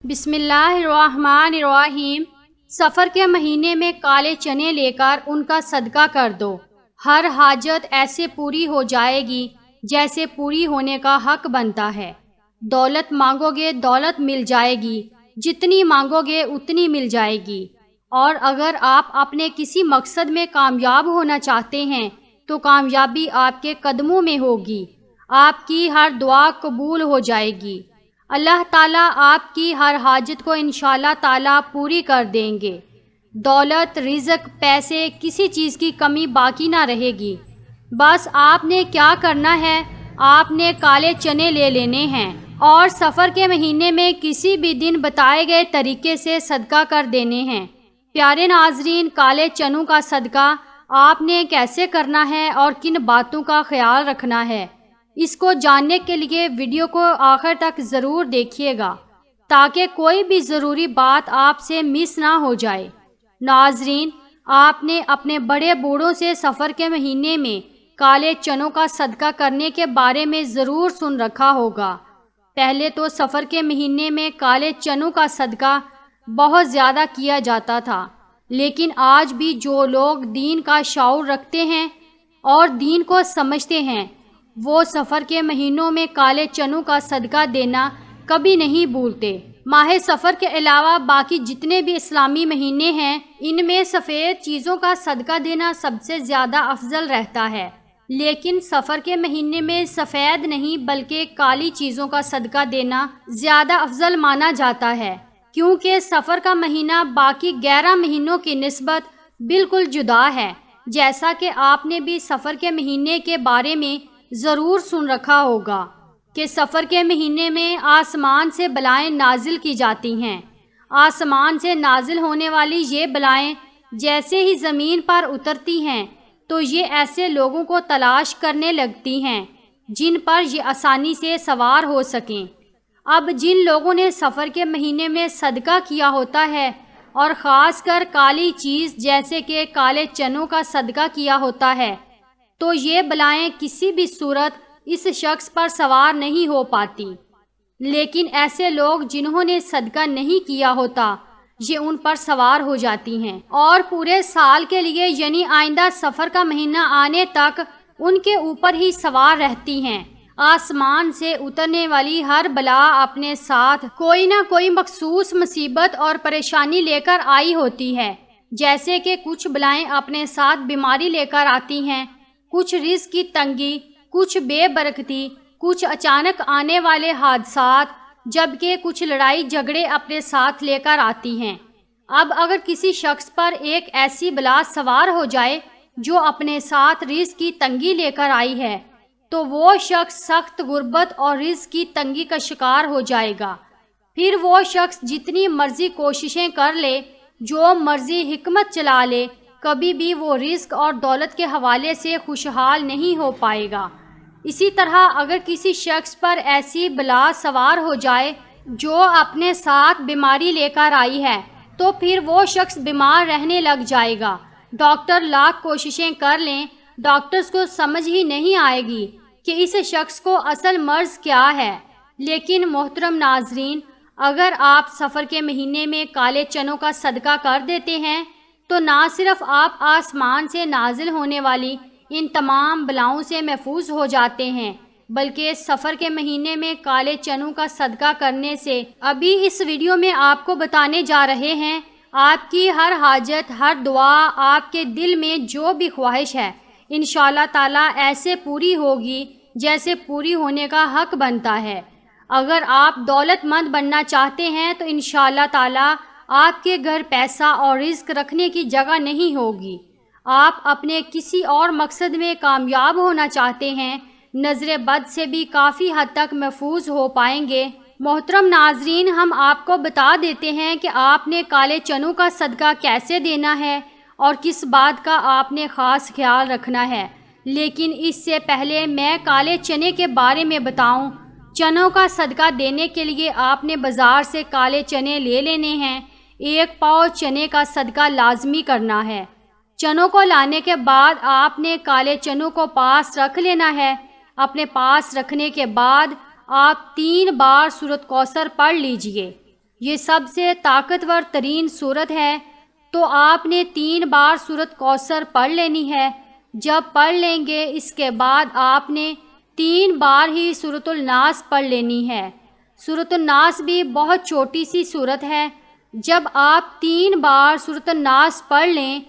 بسم اللہ الرحمن الرحیم۔ سفر کے مہینے میں کالے چنے لے کر ان کا صدقہ کر دو۔ ہر حاجت ایسے پوری ہو جائے گی جیسے پوری ہونے کا حق بنتا ہے۔ دولت مانگو گے دولت مل جائے گی، جتنی مانگو گے اتنی مل جائے گی۔ اور اگر آپ اپنے کسی مقصد میں کامیاب ہونا چاہتے ہیں تو کامیابی آپ کے قدموں میں ہوگی۔ آپ کی ہر دعا قبول ہو جائے گی۔ اللہ تعالیٰ آپ کی ہر حاجت کو انشاءاللہ تعالیٰ پوری کر دیں گے۔ دولت، رزق، پیسے، کسی چیز کی کمی باقی نہ رہے گی۔ بس آپ نے کیا کرنا ہے، آپ نے کالے چنے لے لینے ہیں اور سفر کے مہینے میں کسی بھی دن بتائے گئے طریقے سے صدقہ کر دینے ہیں۔ پیارے ناظرین، کالے چنوں کا صدقہ آپ نے کیسے کرنا ہے اور کن باتوں کا خیال رکھنا ہے، اس کو جاننے کے لیے ویڈیو کو آخر تک ضرور دیکھیے گا تاکہ کوئی بھی ضروری بات آپ سے مس نہ ہو جائے۔ ناظرین، آپ نے اپنے بڑے بوڑھوں سے سفر کے مہینے میں کالے چنوں کا صدقہ کرنے کے بارے میں ضرور سن رکھا ہوگا۔ پہلے تو سفر کے مہینے میں کالے چنوں کا صدقہ بہت زیادہ کیا جاتا تھا، لیکن آج بھی جو لوگ دین کا شعور رکھتے ہیں اور دین کو سمجھتے ہیں وہ سفر کے مہینوں میں کالے چنوں کا صدقہ دینا کبھی نہیں بھولتے۔ ماہ سفر کے علاوہ باقی جتنے بھی اسلامی مہینے ہیں ان میں سفید چیزوں کا صدقہ دینا سب سے زیادہ افضل رہتا ہے، لیکن سفر کے مہینے میں سفید نہیں بلکہ کالی چیزوں کا صدقہ دینا زیادہ افضل مانا جاتا ہے، کیونکہ سفر کا مہینہ باقی 11 مہینوں کی نسبت بالکل جدا ہے۔ جیسا کہ آپ نے بھی سفر کے مہینے کے بارے میں ضرور سن رکھا ہوگا کہ سفر کے مہینے میں آسمان سے بلائیں نازل کی جاتی ہیں۔ آسمان سے نازل ہونے والی یہ بلائیں جیسے ہی زمین پر اترتی ہیں تو یہ ایسے لوگوں کو تلاش کرنے لگتی ہیں جن پر یہ آسانی سے سوار ہو سکیں۔ اب جن لوگوں نے سفر کے مہینے میں صدقہ کیا ہوتا ہے اور خاص کر کالی چیز جیسے کہ کالے چنوں کا صدقہ کیا ہوتا ہے تو یہ بلائیں کسی بھی صورت اس شخص پر سوار نہیں ہو پاتی، لیکن ایسے لوگ جنہوں نے صدقہ نہیں کیا ہوتا یہ ان پر سوار ہو جاتی ہیں اور پورے سال کے لیے یعنی آئندہ سفر کا مہینہ آنے تک ان کے اوپر ہی سوار رہتی ہیں۔ آسمان سے اترنے والی ہر بلا اپنے ساتھ کوئی نہ کوئی مخصوص مصیبت اور پریشانی لے کر آئی ہوتی ہے، جیسے کہ کچھ بلائیں اپنے ساتھ بیماری لے کر آتی ہیں، کچھ رزق کی تنگی، کچھ بے برکتی، کچھ اچانک آنے والے حادثات، جبکہ کچھ لڑائی جھگڑے اپنے ساتھ لے کر آتی ہیں۔ اب اگر کسی شخص پر ایک ایسی بلا سوار ہو جائے جو اپنے ساتھ رزق کی تنگی لے کر آئی ہے تو وہ شخص سخت غربت اور رزق کی تنگی کا شکار ہو جائے گا۔ پھر وہ شخص جتنی مرضی کوششیں کر لے، جو مرضی حکمت چلا لے، کبھی بھی وہ رزق اور دولت کے حوالے سے خوشحال نہیں ہو پائے گا۔ اسی طرح اگر کسی شخص پر ایسی بلا سوار ہو جائے جو اپنے ساتھ بیماری لے کر آئی ہے تو پھر وہ شخص بیمار رہنے لگ جائے گا۔ ڈاکٹر لاکھ کوششیں کر لیں، ڈاکٹرز کو سمجھ ہی نہیں آئے گی کہ اس شخص کو اصل مرض کیا ہے۔ لیکن محترم ناظرین، اگر آپ سفر کے مہینے میں کالے چنوں کا صدقہ کر دیتے ہیں تو نہ صرف آپ آسمان سے نازل ہونے والی ان تمام بلاؤں سے محفوظ ہو جاتے ہیں بلکہ سفر کے مہینے میں کالے چنوں کا صدقہ کرنے سے ابھی اس ویڈیو میں آپ کو بتانے جا رہے ہیں آپ کی ہر حاجت، ہر دعا، آپ کے دل میں جو بھی خواہش ہے انشاءاللہ تعالیٰ ایسے پوری ہوگی جیسے پوری ہونے کا حق بنتا ہے۔ اگر آپ دولت مند بننا چاہتے ہیں تو انشاءاللہ تعالیٰ آپ کے گھر پیسہ اور رزق رکھنے کی جگہ نہیں ہوگی۔ آپ اپنے کسی اور مقصد میں کامیاب ہونا چاہتے ہیں، نظر بد سے بھی کافی حد تک محفوظ ہو پائیں گے۔ محترم ناظرین، ہم آپ کو بتا دیتے ہیں کہ آپ نے کالے چنوں کا صدقہ کیسے دینا ہے اور کس بات کا آپ نے خاص خیال رکھنا ہے، لیکن اس سے پہلے میں کالے چنے کے بارے میں بتاؤں۔ چنوں کا صدقہ دینے کے لیے آپ نے بازار سے کالے چنے لے لینے ہیں۔ 1 پاؤ چنے کا صدقہ لازمی کرنا ہے۔ چنوں کو لانے کے بعد آپ نے کالے چنوں کو پاس رکھ لینا ہے۔ اپنے پاس رکھنے کے بعد آپ 3 بار سورۃ کوثر پڑھ لیجئے۔ یہ سب سے طاقتور ترین سورت ہے، تو آپ نے 3 بار سورت کوثر پڑھ لینی ہے۔ جب پڑھ لیں گے اس کے بعد آپ نے 3 بار ہی سورۃ الناس پڑھ لینی ہے۔ سورۃ الناس بھی بہت چھوٹی سی سورت ہے۔ جب آپ 3 بار سورۃ الناس پڑھ لیں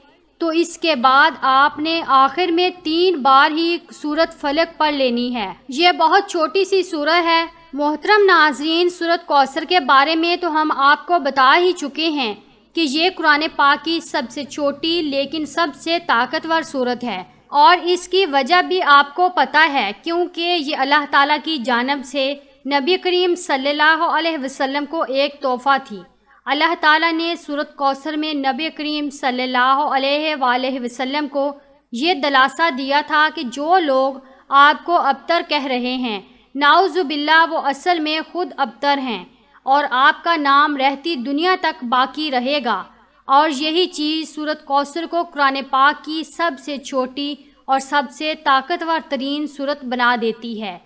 تو اس کے بعد آپ نے آخر میں 3 بار ہی سورۃ فلق پڑھ لینی ہے۔ یہ بہت چھوٹی سی سورت ہے۔ محترم ناظرین، سورۃ کوثر کے بارے میں تو ہم آپ کو بتا ہی چکے ہیں کہ یہ قرآن پاک کی سب سے چھوٹی لیکن سب سے طاقتور سورت ہے، اور اس کی وجہ بھی آپ کو پتہ ہے، کیونکہ یہ اللہ تعالیٰ کی جانب سے نبی کریم صلی اللہ علیہ وسلم کو ایک تحفہ تھی۔ اللہ تعالیٰ نے سورۃ کوثر میں نبی کریم صلی اللہ علیہ وآلہ وسلم کو یہ دلاسا دیا تھا کہ جو لوگ آپ کو ابتر کہہ رہے ہیں، نعوذ باللہ وہ اصل میں خود ابتر ہیں، اور آپ کا نام رہتی دنیا تک باقی رہے گا۔ اور یہی چیز سورۃ کوثر کو قرآن پاک کی سب سے چھوٹی اور سب سے طاقتور ترین سورت بنا دیتی ہے۔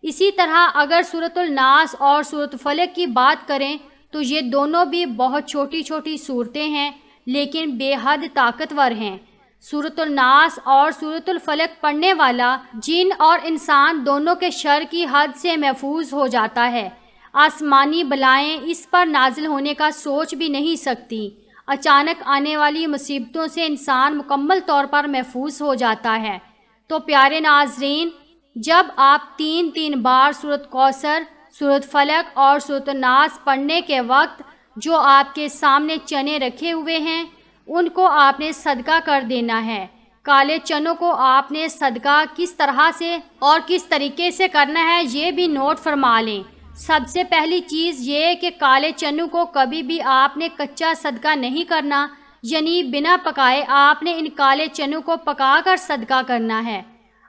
اسی طرح اگر سورۃ الناس اور سورۃ فلق کی بات کریں تو یہ دونوں بھی بہت چھوٹی چھوٹی صورتیں ہیں لیکن بے حد طاقتور ہیں۔ سورۃ الناس اور سورۃ الفلق پڑھنے والا جن اور انسان دونوں کے شر کی حد سے محفوظ ہو جاتا ہے۔ آسمانی بلائیں اس پر نازل ہونے کا سوچ بھی نہیں سکتی۔ اچانک آنے والی مصیبتوں سے انسان مکمل طور پر محفوظ ہو جاتا ہے۔ تو پیارے ناظرین، جب آپ 3 بار سورۃ کوثر، سورۃ فلق اور سورۃ الناس پڑھنے کے وقت جو آپ کے سامنے چنے رکھے ہوئے ہیں ان کو آپ نے صدقہ کر دینا ہے۔ کالے چنوں کو آپ نے صدقہ کس طرح سے اور کس طریقے سے کرنا ہے یہ بھی نوٹ فرما لیں۔ سب سے پہلی چیز یہ کہ کالے چنوں کو کبھی بھی آپ نے کچا صدقہ نہیں کرنا، یعنی بنا پکائے آپ نے ان کالے چنوں کو پکا کر صدقہ کرنا ہے۔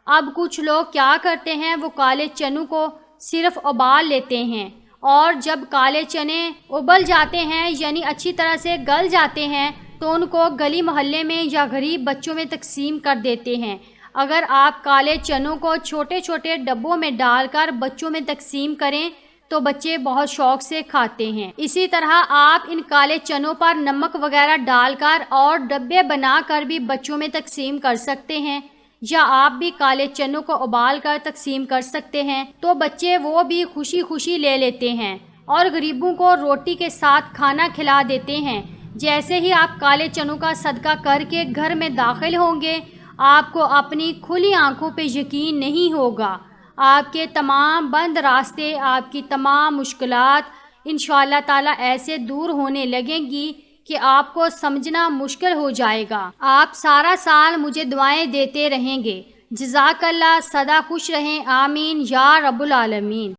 اب کچھ لوگ کیا کرتے ہیں، وہ کالے چنوں کو صرف ابال لیتے ہیں، اور جب کالے چنے ابل جاتے ہیں یعنی اچھی طرح سے گل جاتے ہیں تو ان کو گلی محلے میں یا غریب بچوں میں تقسیم کر دیتے ہیں۔ اگر آپ کالے چنوں کو چھوٹے چھوٹے ڈبوں میں ڈال کر بچوں میں تقسیم کریں تو بچے بہت شوق سے کھاتے ہیں۔ اسی طرح آپ ان کالے چنوں پر نمک وغیرہ ڈال کر اور ڈبے بنا کر بھی بچوں میں تقسیم کر سکتے ہیں، یا آپ بھی کالے چنوں کو ابال کر تقسیم کر سکتے ہیں، تو بچے وہ بھی خوشی خوشی لے لیتے ہیں اور غریبوں کو روٹی کے ساتھ کھانا کھلا دیتے ہیں۔ جیسے ہی آپ کالے چنوں کا صدقہ کر کے گھر میں داخل ہوں گے، آپ کو اپنی کھلی آنکھوں پہ یقین نہیں ہوگا۔ آپ کے تمام بند راستے، آپ کی تمام مشکلات انشاءاللہ تعالیٰ ایسے دور ہونے لگیں گی کہ آپ کو سمجھنا مشکل ہو جائے گا۔ آپ سارا سال مجھے دعائیں دیتے رہیں گے۔ جزاک اللہ، سدا خوش رہیں، آمین یا رب العالمین۔